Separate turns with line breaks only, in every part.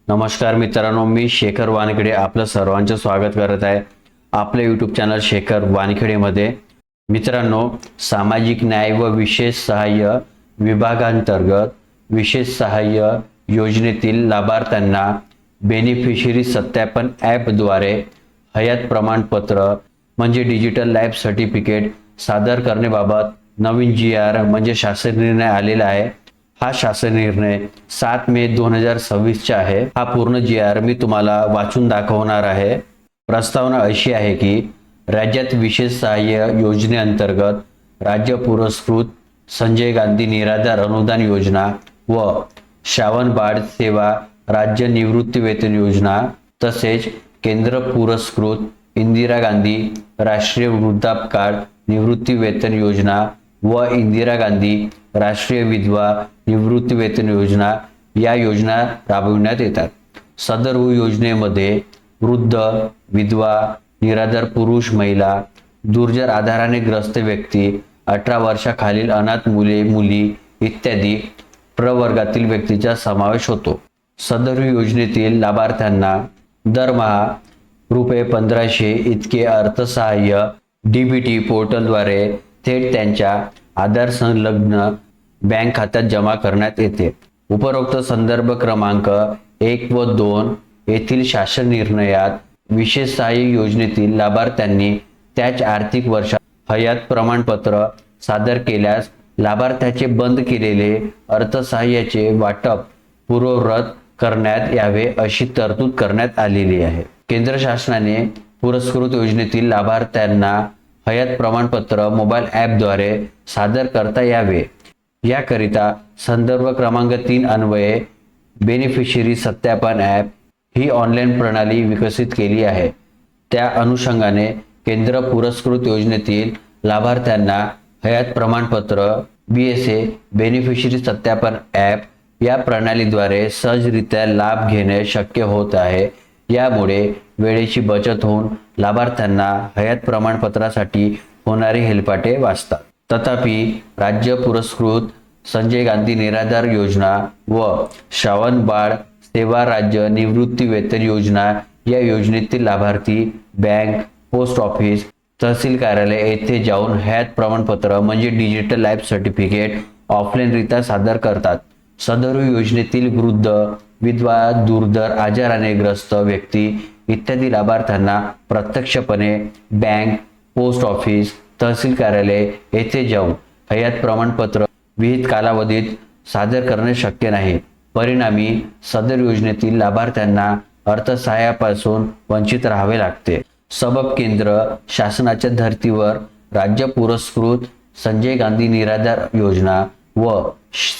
नमस्कार मित्रांनो, मी शेखर वानखेडे आपलं सर्वांचं स्वागत करत आहे आपल्या यूट्यूब चॅनल शेखर वानखेडेमध्ये। मित्रांनो, सामाजिक न्याय व विशेष सहाय्य विभागांतर्गत विशेष सहाय्य योजनेतील लाभार्थ्यांना बेनिफिशरी सत्यापन ॲपद्वारे हयात प्रमाणपत्र म्हणजे डिजिटल लाईफ सर्टिफिकेट सादर करण्याबाबत नवीन GR म्हणजे शासन निर्णय आलेला आहे। हा शासन निर्णय 7 मे 2026 चा आहे। हा पूर्ण GR मी तुम्हाला वाचून दाखवणार आहे। प्रस्तावना अशी आहे की राज्यात विशेष सहाय्य योजनेअंतर्गत राज्य पुरस्कृत संजय गांधी निराधार अनुदान योजना व श्रावण बाळ सेवा राज्य निवृत्ती वेतन योजना तसेच केंद्र पुरस्कृत इंदिरा गांधी राष्ट्रीय वृद्धापकाळ निवृत्ती वेतन योजना व इंदिरा गांधी राष्ट्रीय विधवा निवृत्ती वेतन योजना या योजना राबविण्यात येतात। सदर योजनेमध्ये वृद्ध, विधवा, निराधार पुरुष, महिला, दुर्धर आधाराने ग्रस्त व्यक्ती, 18 वर्षाखालील अनाथ मुले मुली इत्यादी प्रवर्गातील व्यक्तीचा समावेश होतो। सदर योजनेतील लाभार्थ्यांना दरमहा ₹1500 इतके अर्थसहाय्य DBT पोर्टलद्वारे थेट त्यांच्या आधार संलग्न बँक खात्यात जमा करण्यात येते। उपरोक्त संदर्भ क्रमांक 1 व 2 येथील शासन निर्णयात विशेष सहाय्य योजनेतील लाभार्थ्यांनी त्याच आर्थिक वर्षात हयात प्रमाणपत्र सादर केल्यास लाभार्थ्याचे बंद केलेले अर्थसहाय्याचे वाटप पूर्ववत करण्यात यावे अशी तरतूद करण्यात आलेली आहे। केंद्र शासनाने पुरस्कृत योजनेतील लाभार्थ्यांना हयात प्रमाणपत्र मोबाईल ॲपद्वारे सादर करता यावे याकरिता संदर्भ क्रमांक 3 अन्वये बेनिफिशरी सत्यापन ॲप ही ऑनलाईन प्रणाली विकसित केली आहे। त्या अनुषंगाने केंद्र पुरस्कृत योजनेतील लाभार्थ्यांना हयात प्रमाणपत्र BSA बेनिफिशरी सत्यापन ॲप या प्रणालीद्वारे सहजरित्या लाभ घेणे शक्य होत आहे। यामुळे वेळेची बचत होऊन लाभार्थ्यांना हयात प्रमाणपत्रासाठी होणारे हेलपाटे वाचतात। तथापि राज्य पुरस्कृत संजय गांधी निराधार योजना व श्रावण बाळ सेवा राज्य निवृत्ती वेतन योजना या योजनेतील लाभार्थी बँक, पोस्ट ऑफिस, तहसील कार्यालय येथे जाऊन हयात प्रमाणपत्र म्हणजे डिजिटल लाईफ सर्टिफिकेट ऑफलाईनरित्या सादर करतात। सदर योजनेतील वृद्ध, विधवा, दुर्धर आजाराने ग्रस्त व्यक्ती इत्यादी लाभार्थ्यांना प्रत्यक्षपणे बँक, पोस्ट ऑफिस, तहसील कार्यालय येथे जाऊन हयात प्रमाणपत्र विहित कालावधीत सादर करणे शक्य नाही। परिणामी सदर योजनेतील लाभार्थ्यांना अर्थसहाय्यापासून वंचित राहावे लागते। सबब केंद्र शासनाच्या धर्तीवर राज्य पुरस्कृत संजय गांधी निराधार योजना व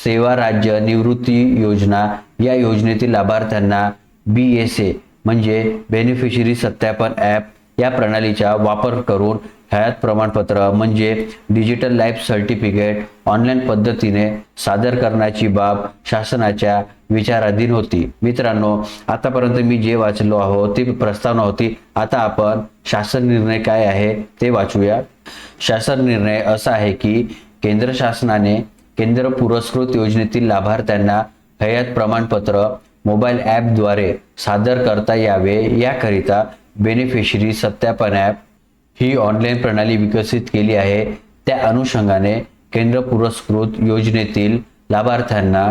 सेवा राज्य निवृत्ती योजना या योजनेतील लाभार्थ्यांना BSA म्हणजे बेनिफिशरी सत्यापन ॲप या प्रणालीचा वापर करून हयात प्रमाणपत्र म्हणजे डिजिटल लाईफ सर्टिफिकेट ऑनलाईन पद्धतीने सादर करण्याची बाब शासनाच्या विचाराधीन होती। मित्रांनो, आतापर्यंत मी जे वाचलो आहोत ती प्रस्तावना होती। आता आपण शासन निर्णय काय आहे ते वाचूया। शासन निर्णय असा आहे की केंद्र शासनाने केंद्र पुरस्कृत योजनेतील लाभार्थ्यांना हयात प्रमाणपत्र मोबाईल ॲपद्वारे सादर करता यावे याकरिता बेनिफिशरी सत्यापन ॲप ही ऑनलाईन प्रणाली विकसित केली आहे। त्या अनुषंगाने केंद्र पुरस्कृत योजनेतील लाभार्थ्यांना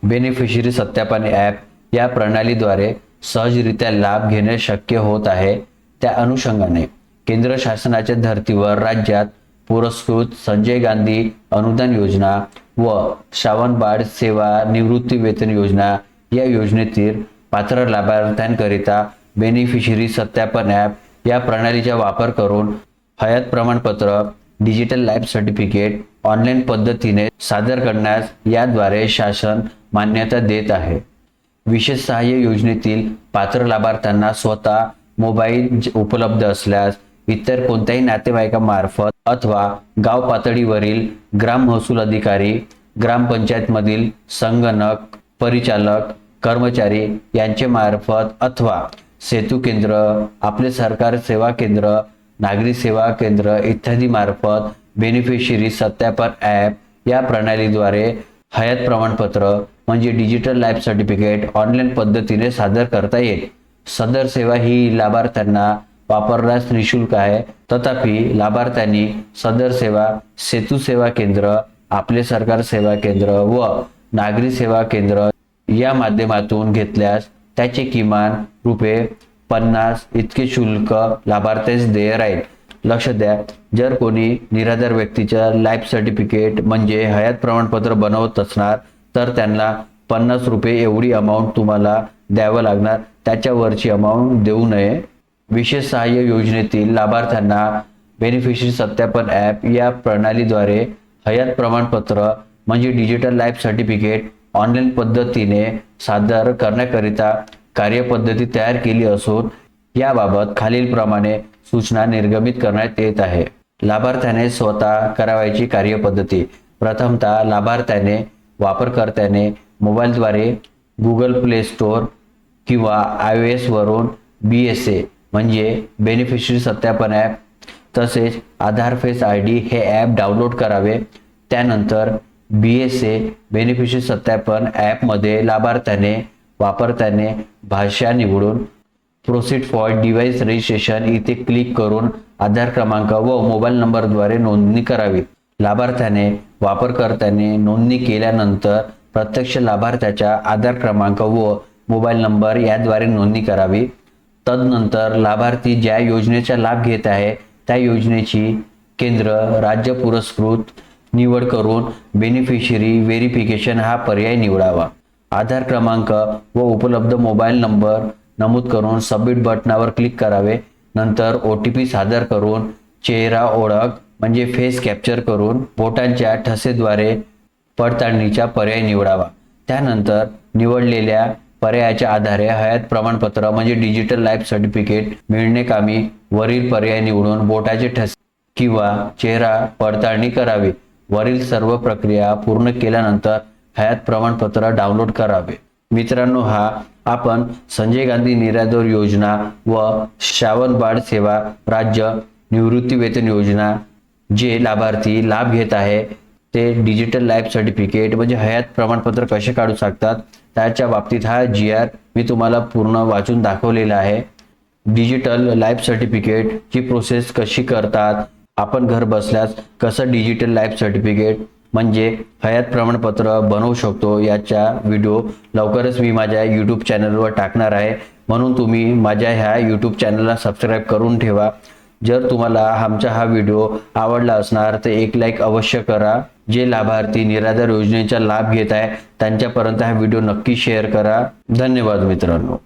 बेनिफिशरी सत्यापन ॲप या प्रणालीद्वारे सहजरित्या लाभ घेणे शक्य होत आहे। त्या अनुषंगाने केंद्र शासनाच्या धर्तीवर राज्यात पुरस्कृत संजय गांधी अनुदान योजना व श्रावण बाळ सेवा निवृत्ती वेतन योजना या योजनेतील पात्र लाभार्थ्यांकरिता बेनिफिशरी सत्यापन ॲप या प्रणालीचा वापर करून हयात प्रमाणपत्र डिजिटल लाईफ सर्टिफिकेट ऑनलाईन पद्धतीने सादर करण्यास याद्वारे शासन मान्यता देत आहे। विशेष सहाय्य योजनेतील पात्र लाभार्थ्यांना स्वतः मोबाईल उपलब्ध असल्यास इतर कोणत्याही नातेवाईकामार्फत अथवा गाव पातळीवरील ग्राम महसूल अधिकारी, ग्रामपंचायतमधील संगणक परिचालक कर्मचारी यांचे मार्फत अथवा सेतू केंद्र, आपले सरकार सेवा केंद्र, नागरी सेवा केंद्र इत्यादी मार्फत बेनिफिशरी सत्यापन ॲप या प्रणालीद्वारे हयात प्रमाणपत्र म्हणजे डिजिटल लाईफ सर्टिफिकेट ऑनलाईन पद्धतीने सादर करता येईल। सदर सेवा ही लाभार्थ्यांना वापरण्यास निशुल्क आहे, तथापि लाभार्थ्यांनी सदर सेवा सेतू सेवा केंद्र, आपले सरकार सेवा केंद्र व नागरी सेवा केंद्र या माध्यमातून घेतल्यास त्याचे किमान ₹50 इतके शुल्क लाभार्थ्यास देय राहील। लक्ष द्या, जर कोणी निराधार व्यक्तीच्या लाईफ सर्टिफिकेट म्हणजे हयात प्रमाणपत्र बनवत असणार तर त्यांना ₹50 एवढी अमाऊंट तुम्हाला द्यावं लागणार, त्याच्यावरची अमाऊंट देऊ नये। विशेष सहाय्य योजनेतील लाभार्थ्यांना बेनिफिशरी सत्यापन ॲप या प्रणालीद्वारे हयात प्रमाणपत्र म्हणजे डिजिटल लाईफ सर्टिफिकेट ऑनलाईन पद्धतीने सादर करण्याकरिता कार्यपद्धती तयार केली असून याबाबत खालीलप्रमाणे सूचना निर्गमित करण्यात येत आहे। लाभार्थ्याने स्वतः करावयाची कार्यपद्धती। प्रथमतः लाभार्थ्याने वापरकर्त्याने मोबाईलद्वारे गुगल प्ले स्टोअर किंवा iOS वरून BSA म्हणजे बेनिफिशरी सत्यापन ॲप तसेच आधार फेस ID हे ॲप डाउनलोड करावे। त्यानंतर BSA बेनिफिशरी सत्यापन ॲपमध्ये लाभार्थ्याने वापरत्याने भाषा निवडून प्रोसीड फॉर डिव्हाइस रजिस्ट्रेशन इथे क्लिक करून आधार क्रमांक व मोबाईल नंबरद्वारे नोंदणी करावी। लाभार्थ्याने वापरकर्त्याने नोंदणी केल्यानंतर प्रत्यक्ष लाभार्थ्याच्या आधार क्रमांक व मोबाईल नंबर याद्वारे नोंदणी करावी। तदनंतर लाभार्थी ज्या योजनेचा लाभ घेत आहे त्या योजनेची केंद्र राज्य पुरस्कृत निवड करून बेनिफिशरी व्हेरिफिकेशन हा पर्याय निवडावा। आधार क्रमांक व उपलब्ध मोबाईल नंबर नमूद करून सबमिट बटनावर क्लिक करावे। नंतर OTP सादर करून चेहरा ओळख म्हणजे फेस कॅप्चर करून बोटांच्या ठसेद्वारे पडताळणीचा पर्याय निवडावा। त्यानंतर निवडलेल्या पर्यायाच्या आधारे हयात प्रमाणपत्र म्हणजे डिजिटल लाईफ सर्टिफिकेट मिळणे कामी वरील पर्याय निवडून बोटाचे ठसे किंवा चेहरा पडताळणी करावी। वरील सर्व प्रक्रिया पूर्ण केल्यानंतर हयात प्रमाणपत्र डाउनलोड करावे। मित्रांनो, हा आपण संजय गांधी निराधार योजना व श्रावण बाळ सेवा राज्य निवृत्ती वेतन योजना जे लाभार्थी लाभ घेत आहे ते डिजिटल लाईफ सर्टिफिकेट म्हणजे हयात प्रमाणपत्र कसे काढू शकतात त्याच्या बाबतीत हा GR मी तुम्हाला पूर्ण वाचून दाखवलेला आहे। डिजिटल लाईफ सर्टिफिकेट ची प्रोसेस कशी करतात, आपण घर बसल्यास कसं डिजिटल लाईफ सर्टिफिकेट म्हणजे हयात प्रमाणपत्र बनवू शकतो याचा व्हिडिओ लवकरच मी माझ्या YouTube चॅनलवर टाकणार आहे, म्हणून तुम्ही माझ्या ह्या YouTube चॅनलला सबस्क्राईब करून ठेवा। जर तुम्हाला आमचा हा व्हिडिओ आवडला असणार तर एक लाईक अवश्य करा। जे लाभार्थी निराधार योजनेचा लाभ घेत आहे त्यांच्यापर्यंत हा व्हिडिओ नक्की शेअर करा। धन्यवाद मित्रांनो।